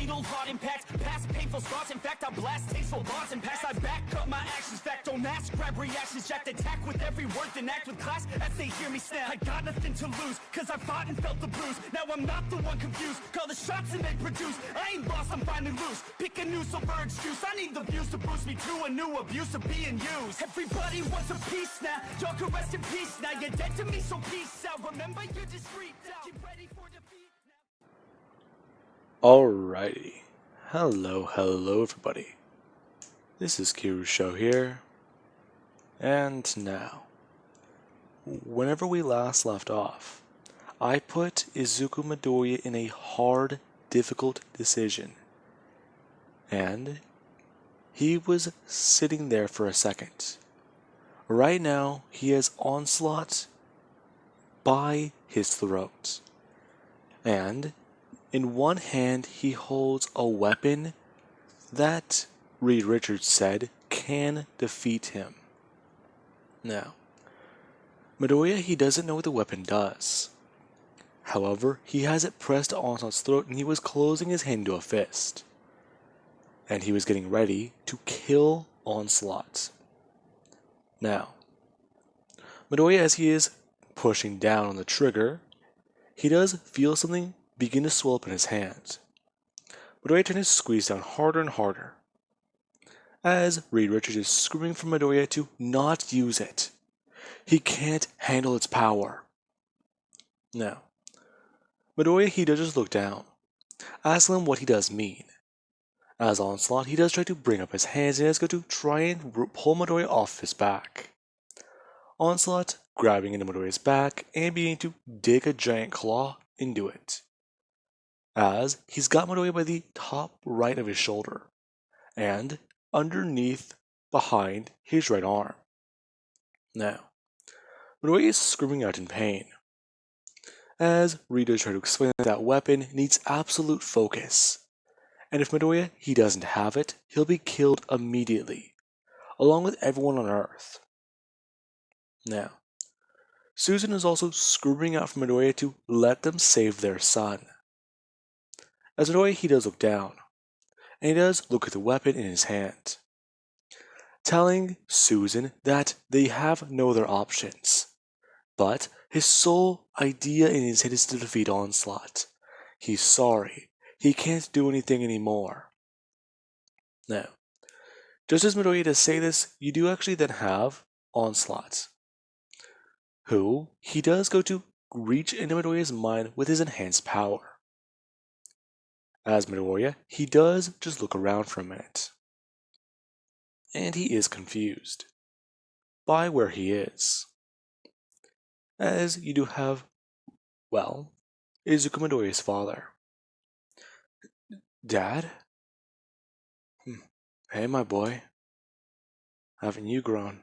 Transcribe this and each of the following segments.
fatal heart impacts, past painful scars. In fact, I blast tasteful bars and pass. I back up my actions, fact don't ask, grab reactions, jacked attack with every word, then act with class as they hear me snap. I got nothing to lose, cause I fought and felt the bruise. Now I'm not the one confused, call the shots and they produce. I ain't lost, I'm finally loose, pick a new silver excuse. I need the views to boost me to a new abuse of being used. Everybody wants a piece now, y'all can rest in peace now. You're dead to me, so peace out. Remember, you're discreet now. Get ready for defeat now. Alrighty. Hello everybody. This is Kirusho here. And now, whenever we last left off, I put Izuku Midoriya in a hard, difficult decision. And he was sitting there for a second. Right now, he has Onslaught by his throat. And in one hand, he holds a weapon that Reed Richards said can defeat him. Now, Midoriya, he doesn't know what the weapon does. However, he has it pressed to Onslaught's throat and he was closing his hand into a fist. And he was getting ready to kill Onslaught. Now, Midoriya, as he is pushing down on the trigger, he does feel something begin to swell up in his hand. Midoriya tries to squeeze down harder and harder, as Reed Richards is screaming for Midoriya to not use it. He can't handle its power. Now, Midoriya, he does just look down, asking him what he does mean. As Onslaught, he does try to bring up his hands and he does go to try and pull Midoriya off his back. Onslaught grabbing into Midoriya's back and beginning to dig a giant claw into it, as he's got Midoriya by the top right of his shoulder, and underneath behind his right arm. Now, Midoriya is screaming out in pain, as Rito tries to explain that weapon needs absolute focus, and if Midoriya he doesn't have it, he'll be killed immediately, along with everyone on Earth. Now, Susan is also screaming out for Midoriya to let them save their son. As Midoriya he does look down, and he does look at the weapon in his hand, telling Susan that they have no other options. But his sole idea in his head is to defeat Onslaught. He's sorry, he can't do anything anymore. Now, just as Midoriya does say this, you do actually then have Onslaught, who he does go to reach into Midoriya's mind with his enhanced power. As Midoriya, he does just look around for a minute. And he is confused by where he is. As you do have, well, Izuku Midoriya's father. Dad? Hey, my boy. Haven't you grown?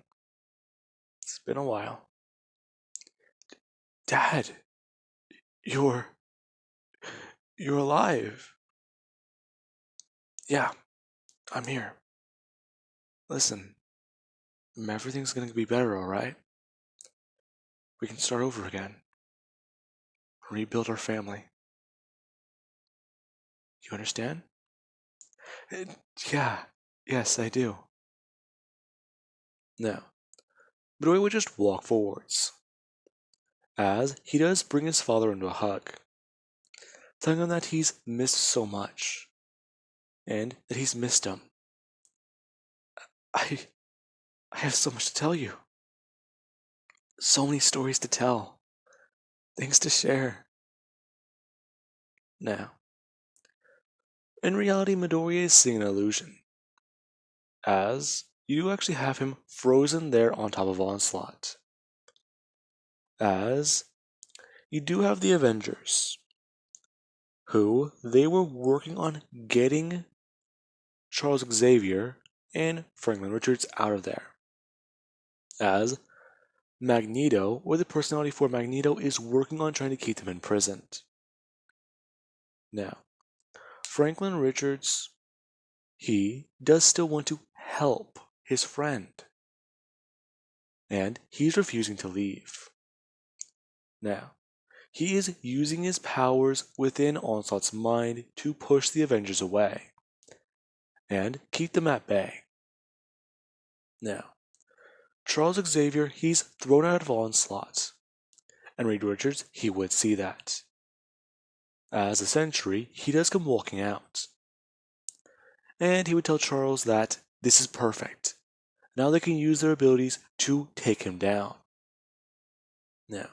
It's been a while. Dad, you're alive. Yeah, I'm here. Listen, everything's gonna be better, alright? We can start over again. Rebuild our family. You understand? Yes, I do. Now, Midoriya would just walk forwards, as he does bring his father into a hug, telling him that he's missed so much, and that he's missed him. I have so much to tell you. So many stories to tell. Things to share. Now, in reality, Midoriya is seeing an illusion, as you actually have him frozen there on top of Onslaught. As you do have the Avengers, who they were working on getting Charles Xavier and Franklin Richards out of there. As Magneto, or the personality for Magneto, is working on trying to keep them imprisoned. Now, Franklin Richards, he does still want to help his friend, and he's refusing to leave. Now, he is using his powers within Onslaught's mind to push the Avengers away and keep them at bay. Now, Charles Xavier, he's thrown out of Onslaught, and Reed Richards, he would see that. As a Sentry, he does come walking out, and he would tell Charles that this is perfect. Now they can use their abilities to take him down. Now,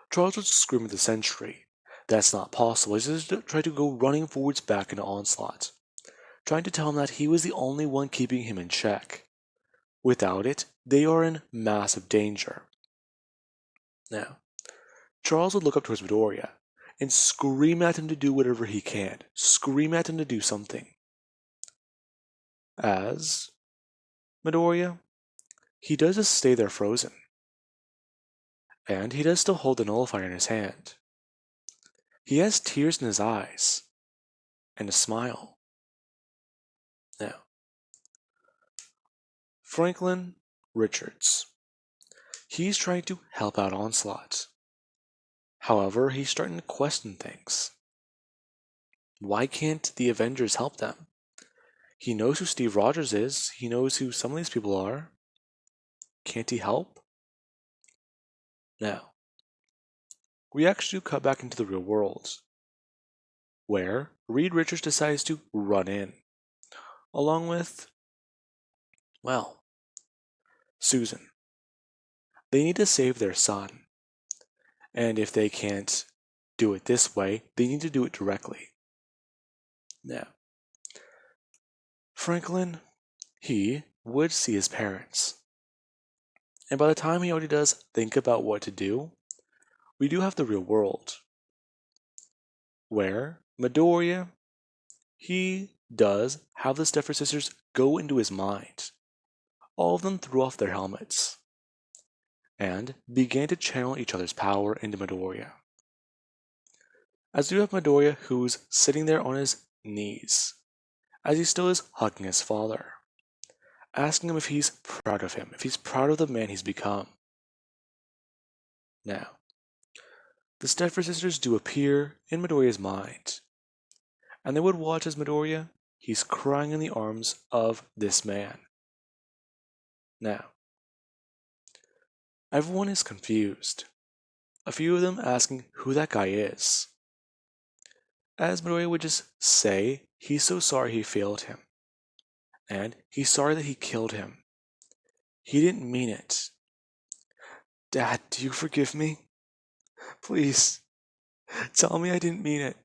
Charles would scream at the Sentry. That's not possible. He just tried to go running forwards back into Onslaught, trying to tell him that he was the only one keeping him in check. Without it, they are in massive danger. Now, Charles would look up towards Midoriya and scream at him to do whatever he can. Scream at him to do something. As Midoriya, he does just stay there frozen. And he does still hold the nullifier in his hand. He has tears in his eyes and a smile. Now, Franklin Richards. He's trying to help out Onslaught. However, he's starting to question things. Why can't the Avengers help them? He knows who Steve Rogers is. He knows who some of these people are. Can't he help? Now, we actually cut back into the real world, where Reed Richards decides to run in, along with, well, Susan. They need to save their son, and if they can't do it this way, they need to do it directly. Now, Franklin, he would see his parents, and by the time he already does think about what to do, we do have the real world, where Midoriya, he does have the Stepford sisters go into his mind. All of them threw off their helmets and began to channel each other's power into Midoriya. As we have Midoriya, who's sitting there on his knees, as he still is hugging his father, asking him if he's proud of him, if he's proud of the man he's become. Now, the Stepford sisters do appear in Midoriya's mind, and they would watch as Midoriya, he's crying in the arms of this man. Now, everyone is confused. A few of them asking who that guy is. As Midoriya would just say he's so sorry he failed him, and he's sorry that he killed him. He didn't mean it. Dad, do you forgive me? Please, tell me I didn't mean it.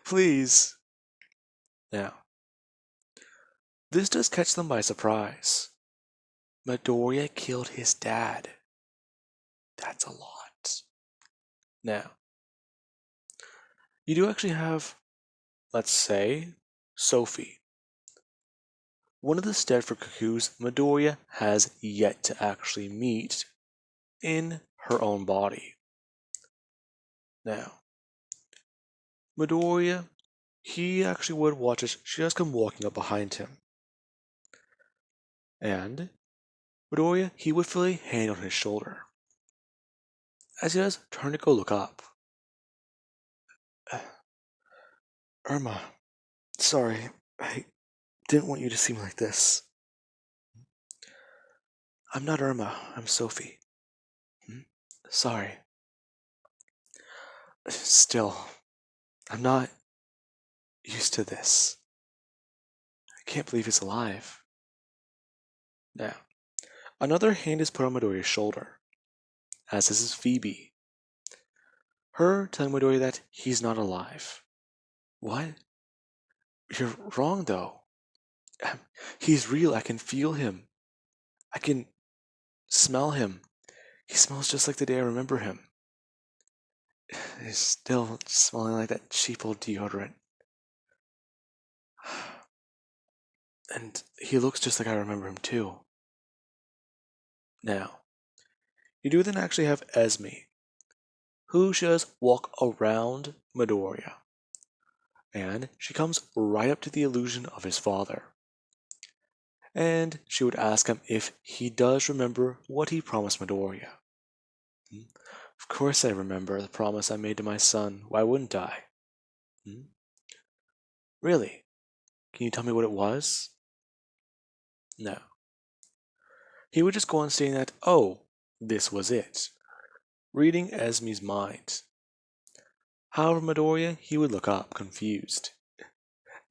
Please. Now, this does catch them by surprise. Midoriya killed his dad. That's a lot. Now, you do actually have, let's say, Sophie. One of the Stepford Cuckoos Midoriya has yet to actually meet in her own body. Now, Midoriya, he actually would watch as she does come walking up behind him. And Midoriya, he would feel a hand on his shoulder, as he does turn to go look up. Irma, sorry, I didn't want you to see me like this. I'm not Irma, I'm Sophie. Sorry. Still, I'm not used to this. I can't believe he's alive. Now, another hand is put on Midoriya's shoulder, as this is Phoebe. Her telling Midoriya that he's not alive. What? You're wrong, though. He's real. I can feel him. I can smell him. He smells just like the day I remember him. He's still smelling like that cheap old deodorant. And he looks just like I remember him, too. Now, you do then actually have Esme, who she does walk around Midoriya. And she comes right up to the illusion of his father. And she would ask him if he does remember what he promised Midoriya. Of course I remember the promise I made to my son. Why wouldn't I? Hmm? Really? Can you tell me what it was? No. He would just go on saying that, oh, this was it, reading Esme's mind. However, Midoriya, he would look up, confused.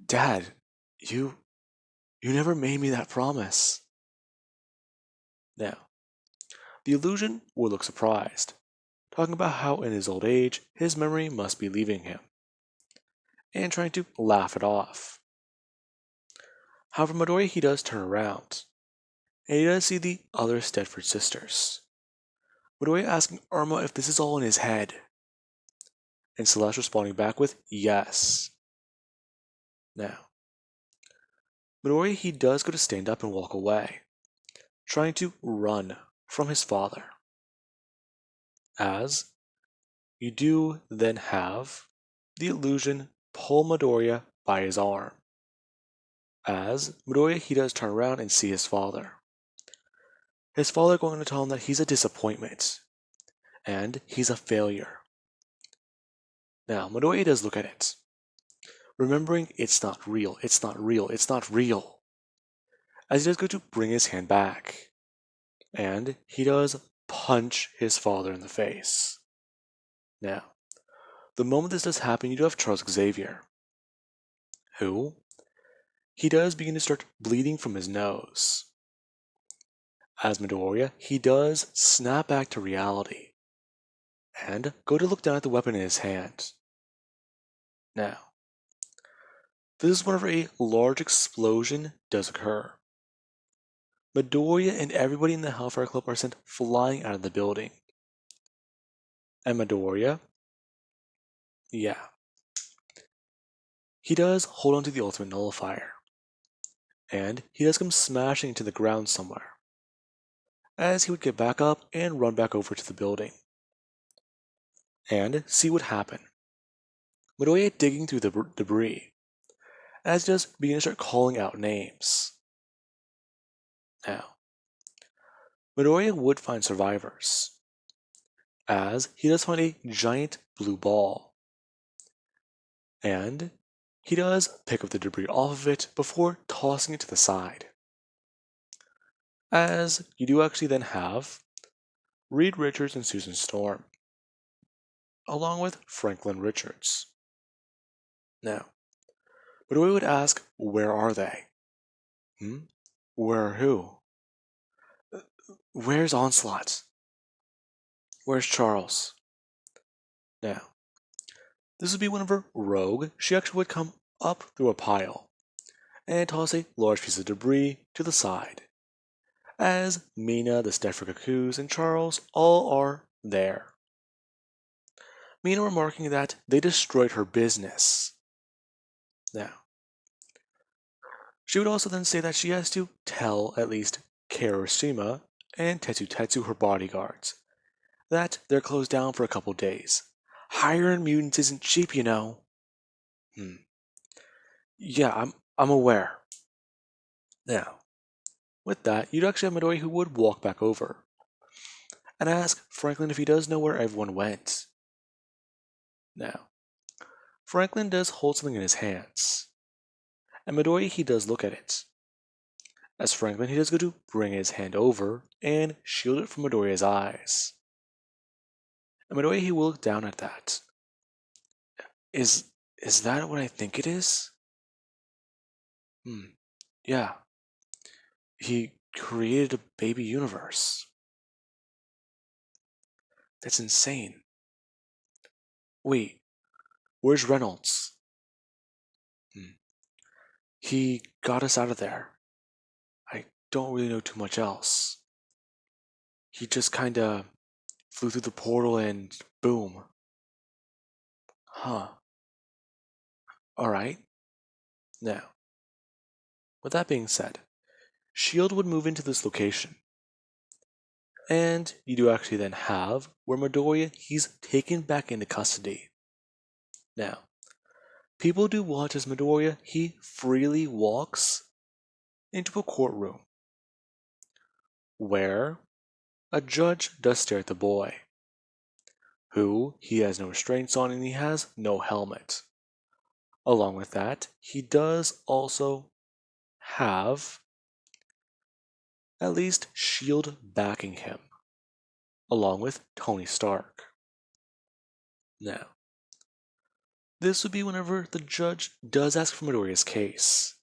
Dad, you never made me that promise. Now, the illusion would look surprised, talking about how in his old age his memory must be leaving him, and trying to laugh it off. However, Midoriya he does turn around, and he does see the other Stedford sisters. Midoriya asking Irma if this is all in his head, and Celeste responding back with yes. Now, Midoriya he does go to stand up and walk away, trying to run from his father. As you do then have the illusion pull Midoriya by his arm. As Midoriya he does turn around and see his father. His father going to tell him that he's a disappointment, and he's a failure. Now, Midoriya does look at it, remembering it's not real, it's not real, it's not real. As he does go to bring his hand back, and he does punch his father in the face. Now, the moment this does happen, you do have Charles Xavier, who he does begin to start bleeding from his nose. As Midoriya, he does snap back to reality and go to look down at the weapon in his hand. Now, this is whenever a large explosion does occur. Midoriya and everybody in the Hellfire Club are sent flying out of the building. And Midoriya, yeah, he does hold on to the ultimate nullifier. And he does come smashing into the ground somewhere, as he would get back up and run back over to the building. And see what happened. Midoriya digging through the debris, as he does begin to start calling out names. Now, Midoriya would find survivors, as he does find a giant blue ball. And he does pick up the debris off of it before tossing it to the side. As you do actually then have Reed Richards and Susan Storm, along with Franklin Richards. Now, Midoriya would ask, where are they? Where are who? Where's Onslaught? Where's Charles? Now, this would be whenever Rogue, she actually would come up through a pile and toss a large piece of debris to the side, as Mina, the Stepford Cuckoos, and Charles all are there. Mina remarking that they destroyed her business. Now, she would also then say that she has to tell at least Kirishima and Tetsu, her bodyguards, that they're closed down for a couple days. Hiring mutants isn't cheap, you know. Yeah, I'm aware. Now, with that, you'd actually have Midori who would walk back over and ask Franklin if he does know where everyone went. Now, Franklin does hold something in his hands, and Midori he does look at it. As Franklin he does go to bring his hand over and shield it from Midoriya's eyes. And Midori he will look down at that. Is that what I think it is? Yeah. He created a baby universe. That's insane. Wait, where's Reynolds? He got us out of there. I don't really know too much else. He just kinda flew through the portal and boom. Huh. Alright. Now, with that being said, S.H.I.E.L.D. would move into this location. And you do actually then have where Midoriya, he's taken back into custody. Now, people do watch as Midoriya, he freely walks into a courtroom where a judge does stare at the boy, who he has no restraints on and he has no helmet. Along with that, he does also have at least S.H.I.E.L.D. backing him, along with Tony Stark. Now, this would be whenever the judge does ask for Midoriya's case,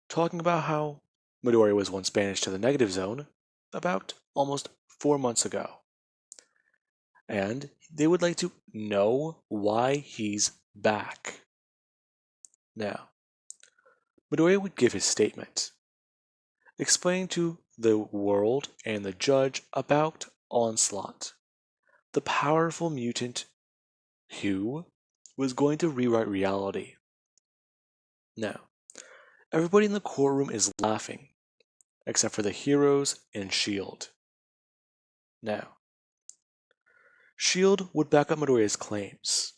talking about how Midoriya was once banished to the negative zone about almost 4 months ago. And they would like to know why he's back. Now, Midoriya would give his statement, explaining to the world and the judge about Onslaught, the powerful mutant who was going to rewrite reality. Now, everybody in the courtroom is laughing, except for the heroes and S.H.I.E.L.D. Now, S.H.I.E.L.D. would back up Midoriya's claims,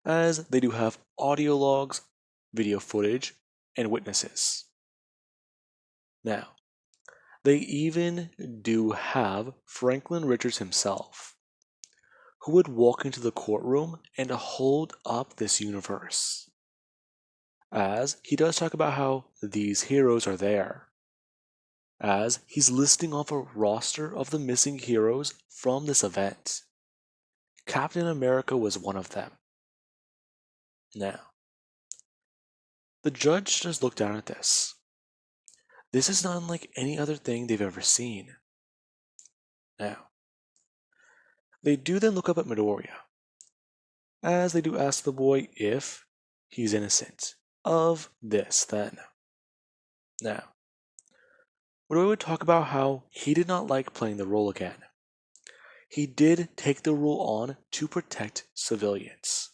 as they do have audio logs, video footage, and witnesses. Now, they even do have Franklin Richards himself, who would walk into the courtroom and hold up this universe, as he does talk about how these heroes are there, as he's listing off a roster of the missing heroes from this event. Captain America was one of them. Now, the judge just looked down at this. This is not unlike any other thing they've ever seen. Now, they do then look up at Midoriya, as they do ask the boy if he's innocent of this then. Now, Midoriya would talk about how he did not like playing the role again. He did take the role on to protect civilians.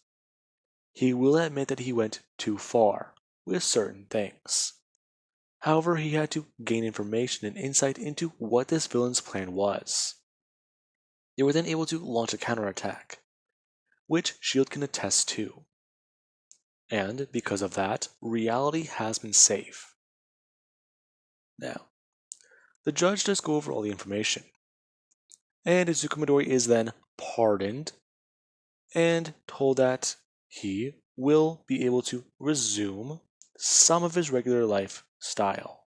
He will admit that he went too far with certain things. However, he had to gain information and insight into what this villain's plan was. They were then able to launch a counterattack, which S.H.I.E.L.D. can attest to. And because of that, reality has been safe. Now, the judge does go over all the information, and Izuku Midori is then pardoned and told that he will be able to resume some of his regular lifestyle.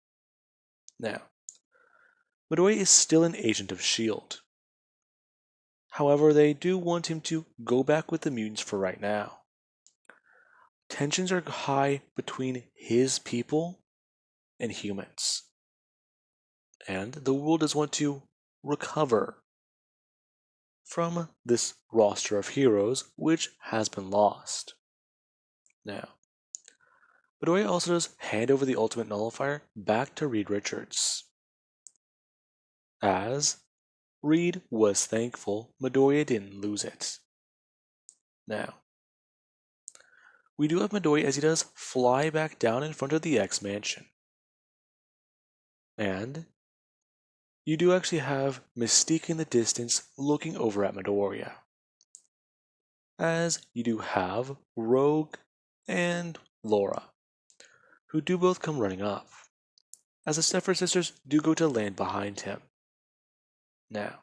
Now, Midori is still an agent of S.H.I.E.L.D. However, they do want him to go back with the mutants for right now. Tensions are high between his people and humans. And the world does want to recover from this roster of heroes which has been lost. Now, Midoriya also does hand over the ultimate nullifier back to Reed Richards, as Reed was thankful Midoriya didn't lose it. Now, we do have Midoriya as he does fly back down in front of the X Mansion. And you do actually have Mystique in the distance looking over at Midoriya, as you do have Rogue and Laura, who do both come running up, as the Stepford sisters do go to land behind him. Now,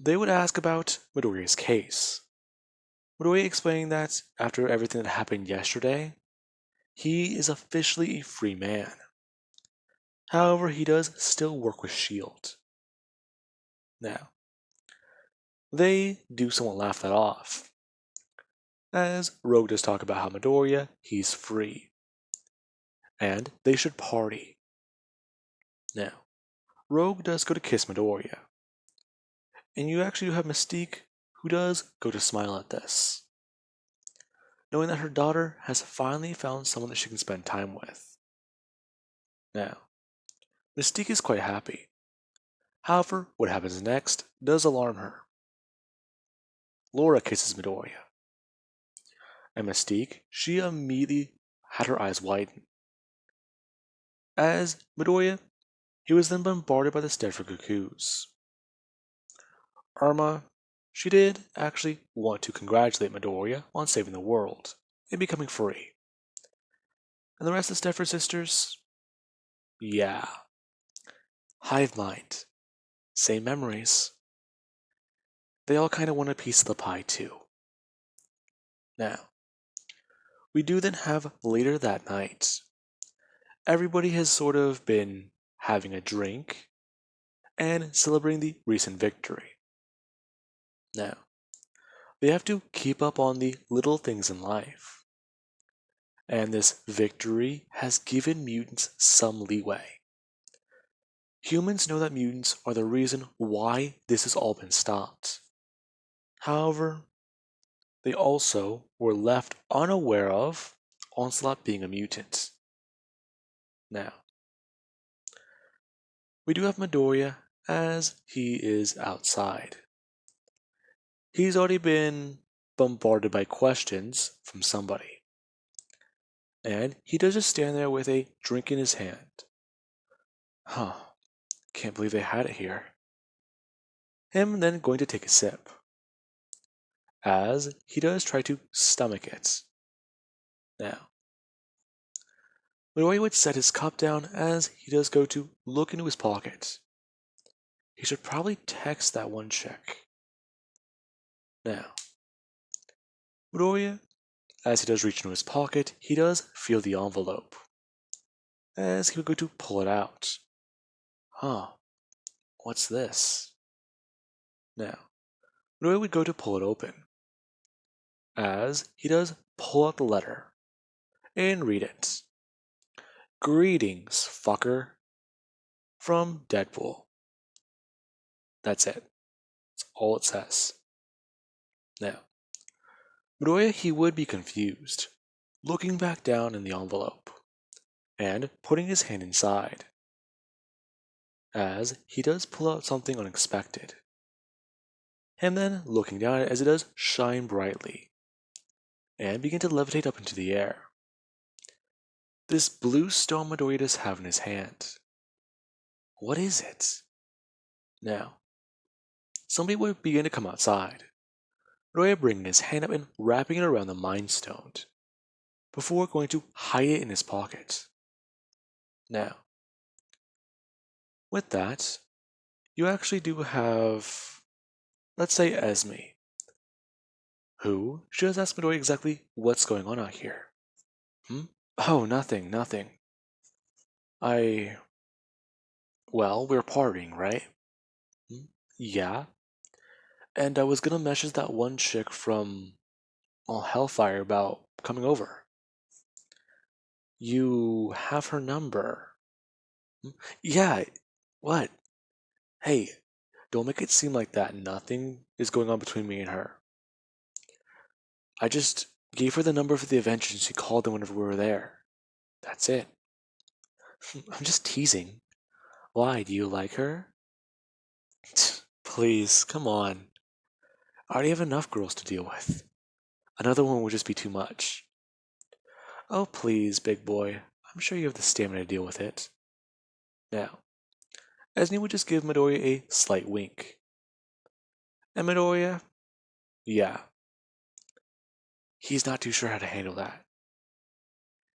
they would ask about Midoriya's case. Midoriya explaining that after everything that happened yesterday, he is officially a free man. However, he does still work with S.H.I.E.L.D. Now, they do somewhat laugh that off, as Rogue does talk about how Midoriya, he's free, and they should party. Now, Rogue does go to kiss Midoriya, and you actually have Mystique, who does go to smile at this, knowing that her daughter has finally found someone that she can spend time with. Now, Mystique is quite happy. However, what happens next does alarm her. Laura kisses Midoriya, and Mystique, she immediately had her eyes widen. As Midoriya, he was then bombarded by the Stepford Cuckoos. Irma, she did actually want to congratulate Midoriya on saving the world and becoming free. And the rest of the Stepford sisters? Yeah. Hive mind. Same memories. they all kind of want a piece of the pie too. Now, we do then have later that night. Everybody has sort of been having a drink and celebrating the recent victory. Now, they have to keep up on the little things in life. And this victory has given mutants some leeway. Humans know that mutants are the reason why this has all been stopped. However, they also were left unaware of Onslaught being a mutant. Now, we do have Midoriya as he is outside. He's already been bombarded by questions from somebody. And he does just stand there with a drink in his hand. Huh, can't believe they had it here. Him then going to take a sip, as he does try to stomach it. Now, Midoriya would set his cup down as he does go to look into his pocket. He should probably text that one chick. Now, Midoriya, as he does reach into his pocket, he does feel the envelope, as he would go to pull it out. Huh, what's this? Now, Midoriya would go to pull it open, as he does pull out the letter and read it. Greetings, fucker. From Deadpool. That's it. That's all it says. Now, Midoriya, he would be confused, looking back down in the envelope, and putting his hand inside, as he does pull out something unexpected, and then looking down at it as it does shine brightly, and begin to levitate up into the air. This blue stone Midoriya does have in his hand. What is it? Now, somebody would begin to come outside, Midoriya bringing his hand up and wrapping it around the Mind Stone, before going to hide it in his pocket. Now, with that, you actually do have, let's say, Esme, who she does ask Midoriya exactly what's going on out here. Oh, nothing. Well, we're partying, right? Yeah. And I was gonna message that one chick from Hellfire about coming over. You have her number. Yeah, what? Hey, don't make it seem like that. Nothing is going on between me and her. I just gave her the number for the event and she called them whenever we were there. That's it. I'm just teasing. Why, do you like her? Please, come on. I already have enough girls to deal with. Another one would just be too much. Oh, please, big boy. I'm sure you have the stamina to deal with it. Now, Esme would just give Midoriya a slight wink. And Midoriya? Yeah. He's not too sure how to handle that.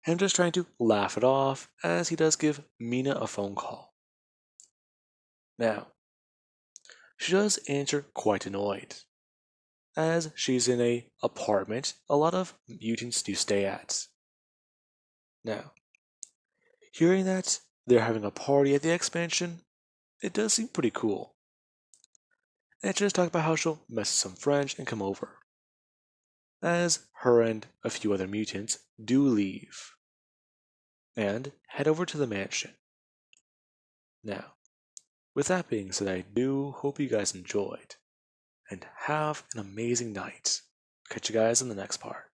I'm just trying to laugh it off as he does give Mina a phone call. Now, she does answer quite annoyed, as she's in a apartment a lot of mutants do stay at. Now, hearing that they're having a party at the expansion, it does seem pretty cool. And she just talks about how she'll message some friends and come over, as her and a few other mutants do leave and head over to the mansion. Now, with that being said, I do hope you guys enjoyed and have an amazing night. Catch you guys in the next part.